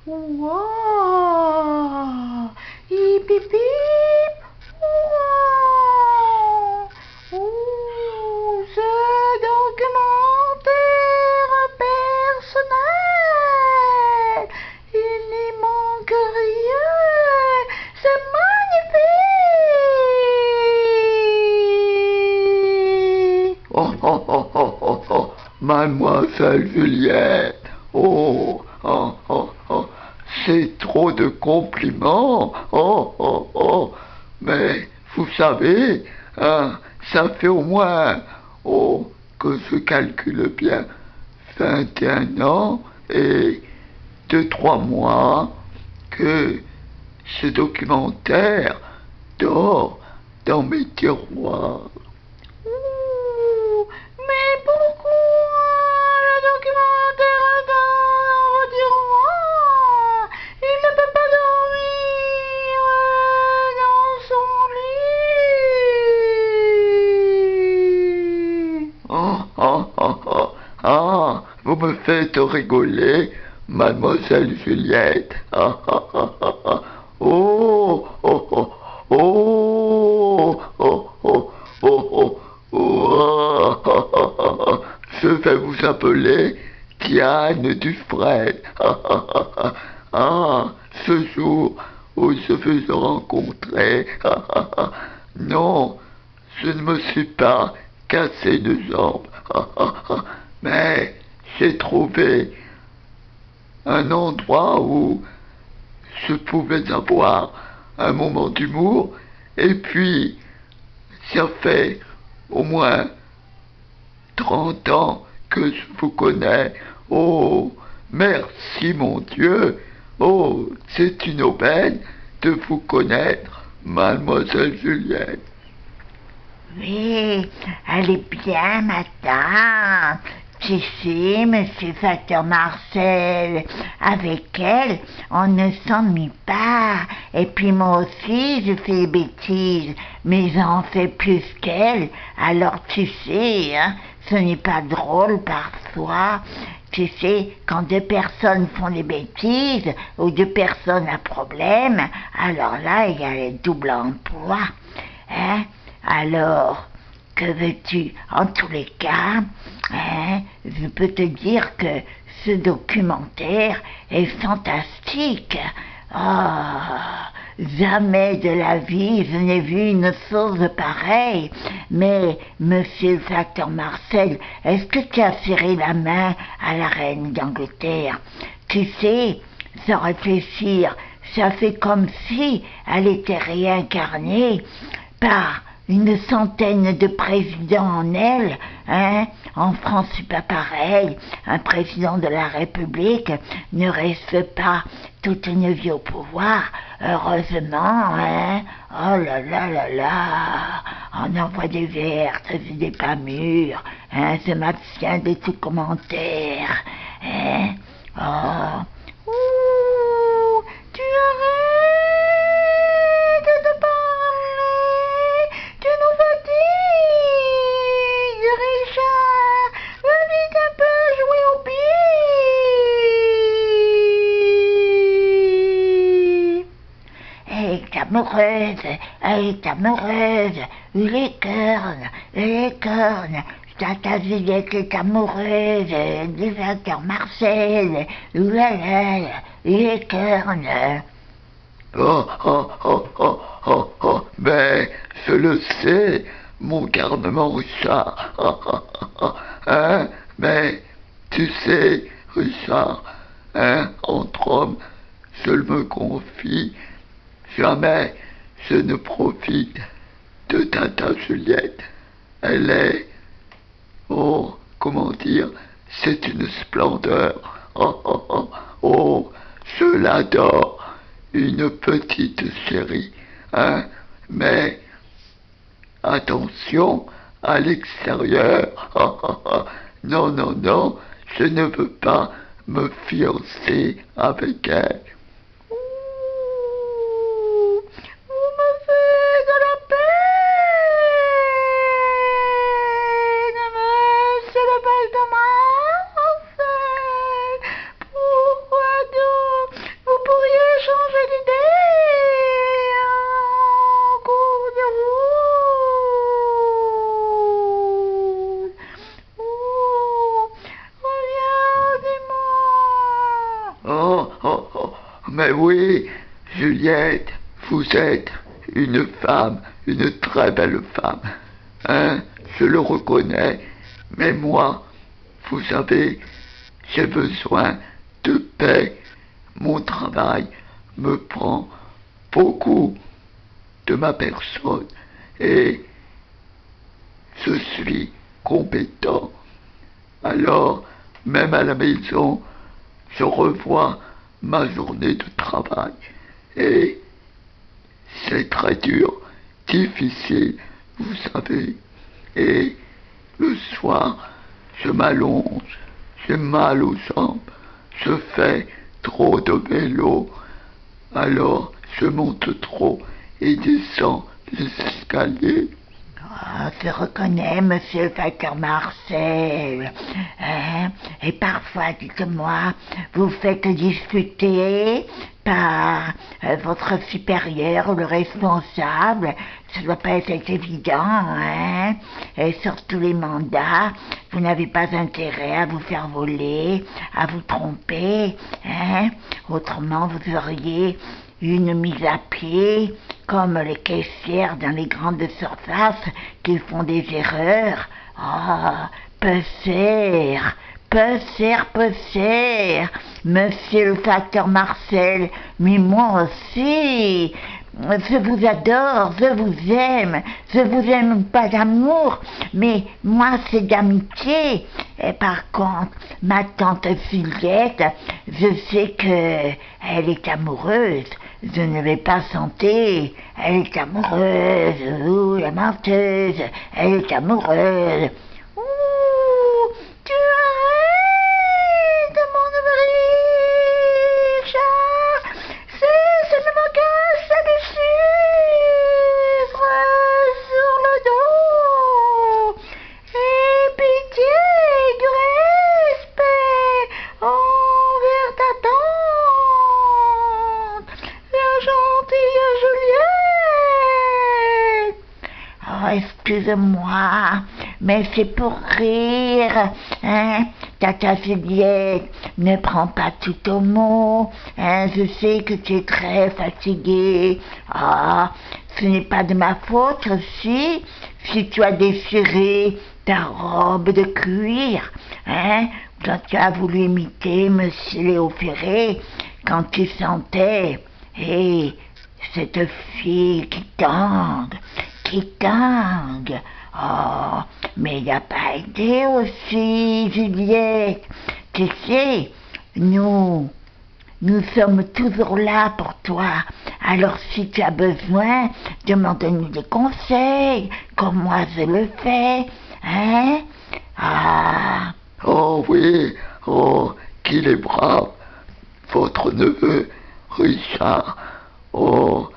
Ouah, hip hip hip. Ouah. Ouh, ce documentaire personnel, il n'y manque rien, c'est magnifique. Oh, oh, oh, oh, oh, oh, Mademoiselle Juliette. Oh, oh, oh, oh, c'est trop de compliments. Oh, oh, oh, mais vous savez, hein, ça fait au moins, oh, que je calcule bien, 21 ans et 2, 3 mois que ce documentaire dort dans mes tiroirs. Ouh, mais pourquoi le documentaire dans vos tiroirs? Il ne peut pas dormir dans son lit. Oh, oh, oh, oh, ah, vous me faites rigoler, Mademoiselle Juliette. Ah, ah, ah, ah, ah. Oh, oh, oh, oh, oh, oh, oh, oh, oh, ah, ah, ah, ah. Je vais vous appeler Diane Dufresne. Ah, ah, ah, ah. Ah, ce jour où je vous ai rencontré. Ah, ah, ah. Non, je ne me suis pas cassé de jambes. Ah, ah, ah. Mais j'ai trouvé un endroit où je pouvais avoir un moment d'humour. Et puis, ça fait au moins 30 ans que je vous connais. Oh, merci mon Dieu. Oh, c'est une aubaine de vous connaître, Mademoiselle Juliette. Oui, elle est bien, madame. Tu sais, monsieur Facteur Marcel, avec elle, on ne s'ennuie pas. Et puis moi aussi, je fais des bêtises, mais j'en fais plus qu'elle. Alors tu sais, hein, ce n'est pas drôle parfois. Tu sais, quand deux personnes font des bêtises, ou deux personnes à problème, alors là, il y a le double emploi. Hein? Alors, que veux-tu? En tous les cas, hein, je peux te dire que ce documentaire est fantastique. Oh, jamais de la vie je n'ai vu une chose pareille. Mais, monsieur le facteur Marcel, est-ce que tu as serré la main à la reine d'Angleterre? Tu sais, sans réfléchir, ça fait comme si elle était réincarnée par une centaine de présidents en elle, hein? En France, c'est pas pareil. Un président de la République ne reste pas toute une vie au pouvoir. Heureusement, hein? Oh là là là là! On envoie des vertes et des pas mûres, hein? Je m'abstiens de tout commentaire, hein? Oh! Ouh! Tu arrêtes de parler! Tu nous fatigues, Richard! Va vite un peu jouer au billes! Elle est amoureuse, elle est amoureuse, les cornes, les cornes. Tata Juliette est amoureuse du facteur Marcel, oulala, les cornes. Oh, oh, oh, oh, oh, oh, ben, je le sais, mon garnement Richard. Oh, oh, oh, oh, hein, mais, tu sais, Richard, hein, entre hommes, je me confie, jamais je ne profite de Tata Juliette. Elle est, oh, comment dire, c'est une splendeur. Oh, oh, oh, oh, je l'adore. Une petite chérie, hein, mais attention à l'extérieur. Oh, oh, oh. Non, non, non, je ne veux pas me fiancer avec elle. Ouh, vous me faites de la peine, monsieur le facteur Marcel. Pourquoi donc Oh, oh, oh, mais oui, Juliette, vous êtes une femme, une très belle femme. Hein, je le reconnais, mais moi, vous savez, j'ai besoin de paix. Mon travail me prend beaucoup de ma personne et je suis compétent. Alors, même à la maison, je revois ma journée de travail et c'est très dur, difficile, vous savez. Et le soir, je m'allonge, j'ai mal aux jambes, je fais trop de vélo, alors je monte trop et descends les escaliers. Oh, je reconnais, monsieur le facteur Marcel. Hein? Et parfois, dites-moi, vous faites discuter par votre supérieur ou le responsable. Ça ne doit pas être évident, hein? Et sur tous les mandats, vous n'avez pas intérêt à vous faire voler, à vous tromper, hein? Autrement, vous auriez une mise à pied, comme les caissières dans les grandes surfaces qui font des erreurs. Ah, pesser, monsieur le facteur Marcel, mais moi aussi. Je vous adore, je vous aime pas d'amour, mais moi c'est d'amitié. Et par contre, ma tante Juliette, je sais que elle est amoureuse. Je ne vais pas sentir, elle est amoureuse, ouh, la menteuse, elle est amoureuse. Ouh, tu arrêtes, mon Richard, ça ne me casse de suivre sur le dos. Et pitié, du respect envers ta tante, la gentille Juliette. Oh, excuse-moi, mais c'est pour rire, hein. Tata Juliette, ne prends pas tout au mot, hein. Je sais que tu es très fatiguée. Ah, ce n'est pas de ma faute aussi si tu as déchiré ta robe de cuir, hein, quand tu as voulu imiter Monsieur Léo Ferré, quand tu sentais, cette fille qui tangue, Oh, mais il n'a pas aidé aussi, Juliette. Tu sais, nous sommes toujours là pour toi. Alors si tu as besoin, demande-nous des conseils, comme moi je le fais, hein? Ah, Oh oui, oh, qu'il est brave, votre neveu, Richard. Oh,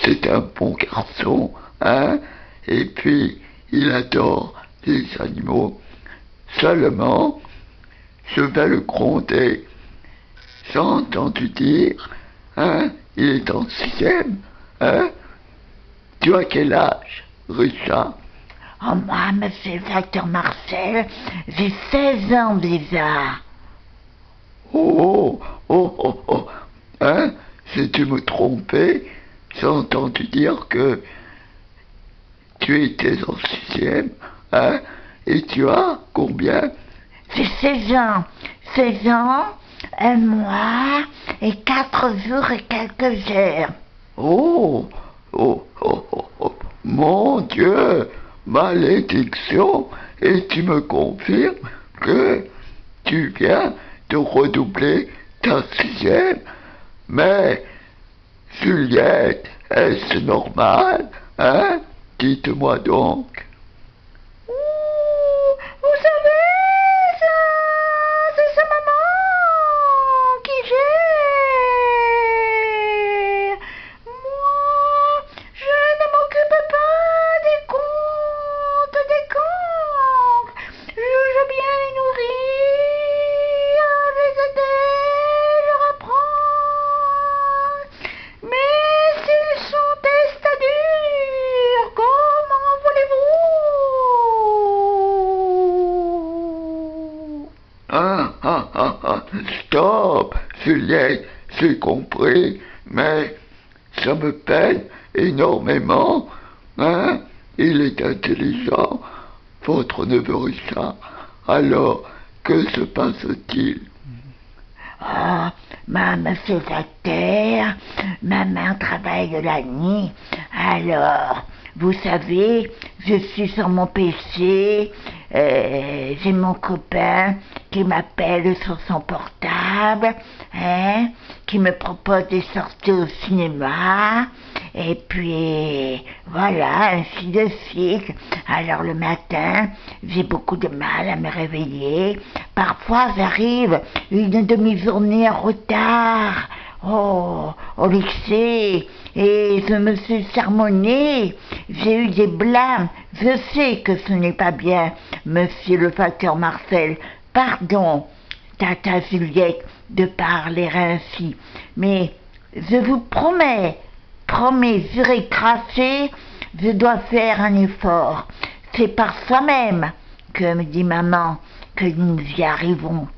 c'est un bon garçon, hein? Et puis, il adore les animaux. Seulement, je vais le gronder. J'ai entendu dire, hein? Il est en sixième, hein? Tu as quel âge, Richard? oh moi, monsieur le facteur Marcel, j'ai 16 ans déjà. Oh, oh, oh, oh, hein? J'ai dû me tromper. J'ai entendu dire que tu étais en sixième, hein? Et tu as combien? J'ai 16 ans, un mois et 4 jours et quelques heures. Oh, oh, oh, oh, oh, mon Dieu, malédiction, et tu me confirmes que tu viens de redoubler ta sixième? Mais, Juliette, est-ce normal, hein? Dites-moi donc. Ouh, vous savez, ça, c'est sa maman qui gère. Moi, je ne m'occupe pas des comptes, des comptes. Je veux bien les nourrir, les aider, leur apprendre. Mais s'ils sont testadurs, comment voulez-vous Juliette, j'ai compris, mais ça me peine énormément, hein? Il est intelligent, votre neveu Richard. Alors, que se passe-t-il? Oh, maman fait sa terre, maman travaille de la nuit. Alors, vous savez, je suis sur mon PC, j'ai mon copain qui m'appelle sur son portable, hein, qui me propose des sorties au cinéma, et puis voilà, ainsi de suite. Alors le matin, j'ai beaucoup de mal à me réveiller. Parfois, j'arrive une demi-journée en retard. Oh, au lycée, et je me suis sermonné, j'ai eu des blâmes, je sais que ce n'est pas bien, monsieur le facteur Marcel, pardon, tata Juliette, de parler ainsi, mais je vous promets, juré crassé, je dois faire un effort, c'est par soi-même que me dit maman que nous y arrivons.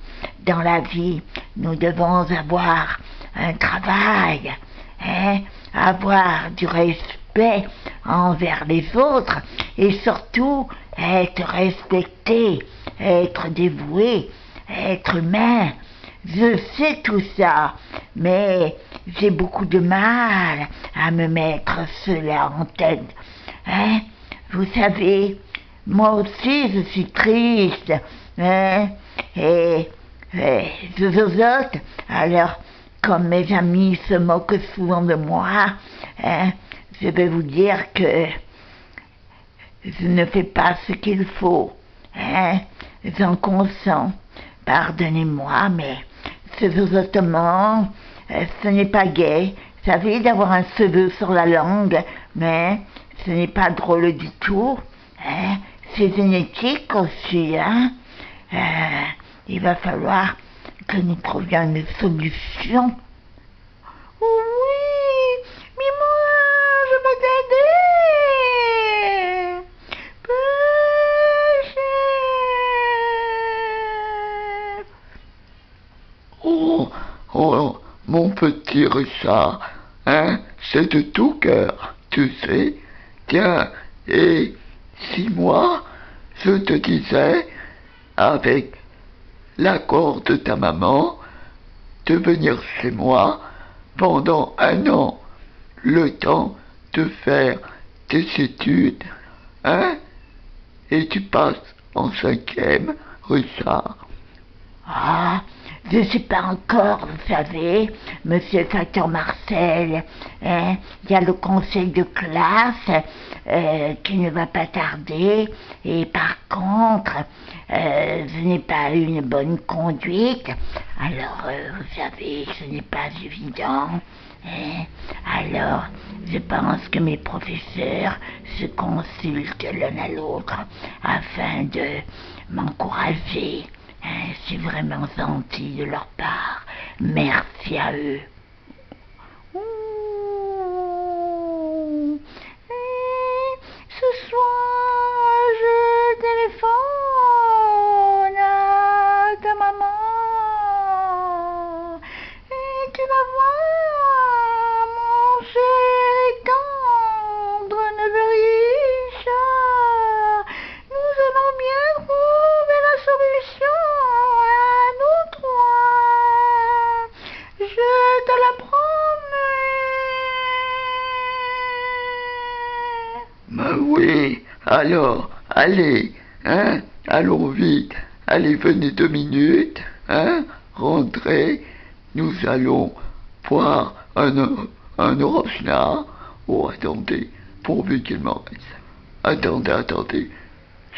Dans la vie, nous devons avoir un travail, hein, avoir du respect envers les autres et surtout être respecté, être dévoué, être humain. Je sais tout ça, mais j'ai beaucoup de mal à me mettre cela en tête. Hein? Vous savez, moi aussi je suis triste, hein? Et je zozote, alors comme mes amis se moquent souvent de moi, hein, je vais vous dire que je ne fais pas ce qu'il faut, hein, j'en consens, pardonnez-moi, mais ce zozotement, ce n'est pas gai, vous savez, d'avoir un cheveu sur la langue, mais ce n'est pas drôle du tout, hein, c'est génétique aussi, hein. Il va falloir que nous trouvions une solution. Oui, mais moi, je veux t'aider. Oh, oh, mon petit Richard, hein, c'est de tout cœur, tu sais. Tiens, et si moi, je te disais, avec l'accord de ta maman, de venir chez moi pendant 1 an, le temps de faire tes études, hein, et tu passes en 5e, Richard. Ah, je ne sais pas encore, vous savez, monsieur le facteur Marcel, hein, il y a le conseil de classe qui ne va pas tarder, et par contre, je n'ai pas eu une bonne conduite, alors vous savez, ce n'est pas évident. Hein. Alors, je pense que mes professeurs se consultent l'un à l'autre afin de m'encourager. Hein, c'est vraiment gentil de leur part. Merci à eux. Ce soir, je téléphone à ta maman. Et tu vas voir, mon cher et tendre neveu Richard. Nous allons bien trouver la solution à nous trois. Je te la promets. Ben oui, alors, allez, hein, allons vite, allez, venez 2 minutes, hein, rentrez, nous allons voir un orage-là. Oh, attendez, pourvu qu'il m'en reste. Attendez,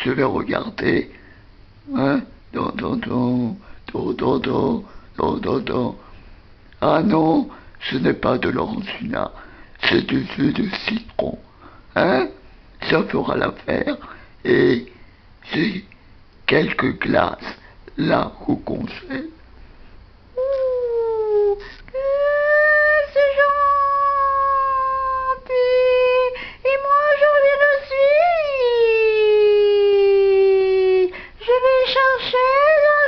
je vais regarder, hein, ah non, ce n'est pas de l'orangina, c'est du jus de citron, hein, ça fera l'affaire, et j'ai quelques glaces là au congèle. C'est gentil. Et moi, j'en ai reçu. Je vais chercher la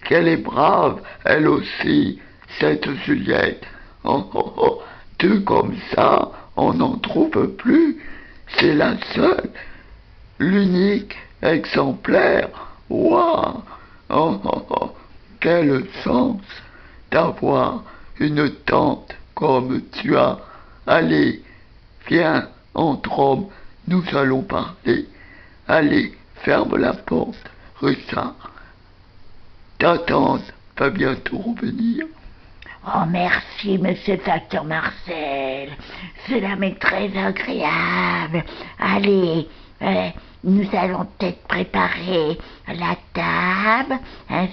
qu'elle est brave, elle aussi, cette Juliette. Oh, oh, oh, deux comme ça, on n'en trouve plus. C'est la seule, l'unique exemplaire. Waouh! Oh, oh, oh, quel sens d'avoir une tante comme tu as. Allez, viens, entre hommes, nous allons parler. Allez, ferme la porte, Richard. Ta tante va bientôt revenir. Oh, merci, monsieur Facteur Marcel. Cela m'est très agréable. Allez, nous allons peut-être préparer la table.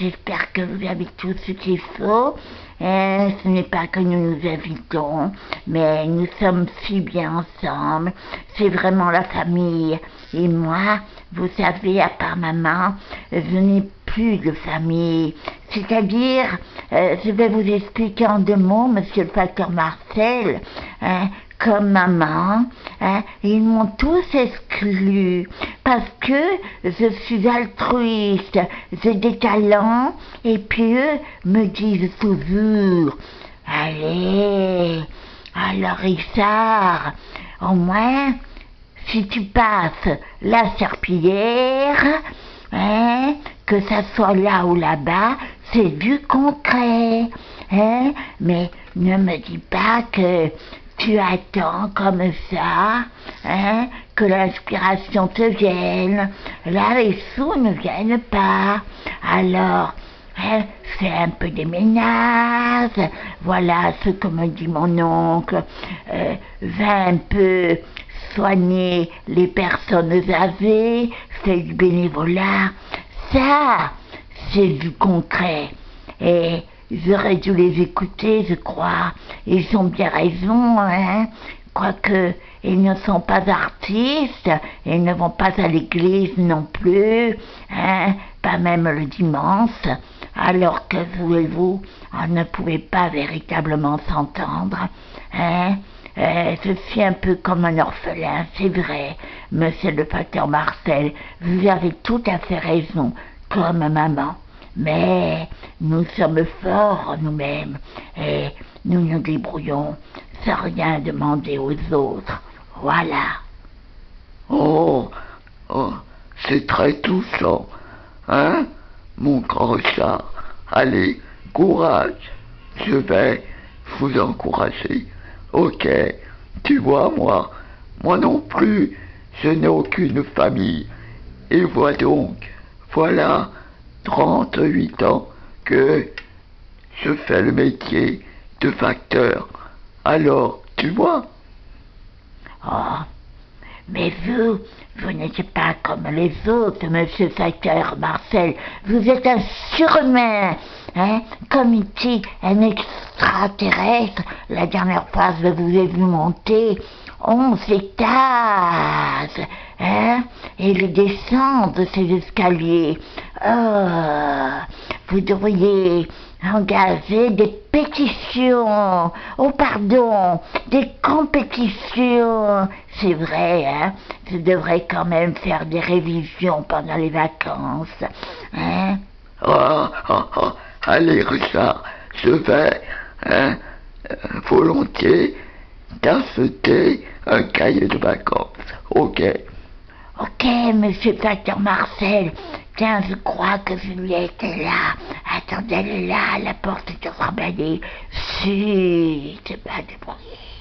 J'espère que vous avez tout ce qu'il faut. Ce n'est pas que nous nous invitons, mais nous sommes si bien ensemble. C'est vraiment la famille. Et moi, vous savez, à part maman, je n'ai plus de famille. C'est-à-dire, je vais vous expliquer en 2 mots, monsieur le facteur Marcel, comme maman, ils m'ont tous exclu parce que je suis altruiste, j'ai des talents, et puis eux me disent toujours, allez, alors Richard, au moins, si tu passes la serpillière, que ça soit là ou là-bas, c'est du concret, mais ne me dis pas que tu attends comme ça, que l'inspiration te vienne. Là, les sous ne viennent pas. Alors, fais un peu des ménages, voilà ce que me dit mon oncle. Va un peu soigner les personnes âgées, fais du bénévolat. Ça, c'est du concret. Et j'aurais dû les écouter, je crois. Ils ont bien raison, quoique ils ne sont pas artistes, ils ne vont pas à l'église non plus, pas même le dimanche, alors que vous et vous, on ne pouvez pas véritablement s'entendre, je suis un peu comme un orphelin, c'est vrai, monsieur le facteur Marcel, vous avez tout à fait raison, comme maman. Mais nous sommes forts nous-mêmes et nous nous débrouillons sans rien demander aux autres. Voilà. Oh, oh, c'est très touchant, mon grand Richard. Allez, courage, je vais vous encourager. Ok, tu vois, moi non plus, je n'ai aucune famille. Et vois donc, voilà 38 ans que je fais le métier de facteur. Alors, tu vois? Oh, mais vous n'êtes pas comme les autres, monsieur facteur Marcel. Vous êtes un surhumain, comme ici, un extraterrestre. La dernière fois, je vous ai vu monter 11 étages, et le descendre de ces escaliers. Oh, vous devriez engager des pétitions, des compétitions. C'est vrai, je devrais quand même faire des révisions pendant les vacances, Allez, Richard, je vais, volontiers t'acheter un cahier de vacances, ok? Ok, monsieur facteur Marcel. Tiens, je crois que Juliette est là. Attendez, elle est là, la porte est emballée. Chut, c'est pas de bruit.